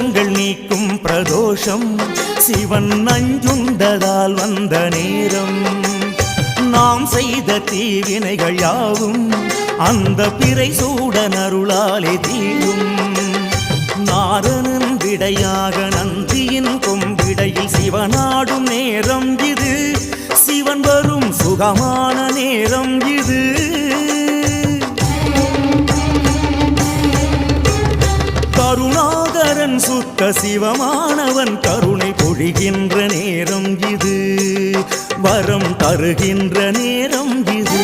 தோஷங்கள் நீக்கும் பிரதோஷம் சிவன் நஞ்சுண்டதால் வந்த நேரம். நாம் செய்த தீவினைகள் யாவும் அந்த பிறை சூடன் அருளாலே தீரும். நாரணன் விடையாக நந்தியின் கொம்பிடையில் சிவனாடும் நேரம் இது. சிவன் வரும் சுகமான நேரம் இது. கருணாகரன் சுத்த சிவமானவன் கருணை பொழிகின்ற நேரம் இது. வரம் தருகின்ற நேரம் இது.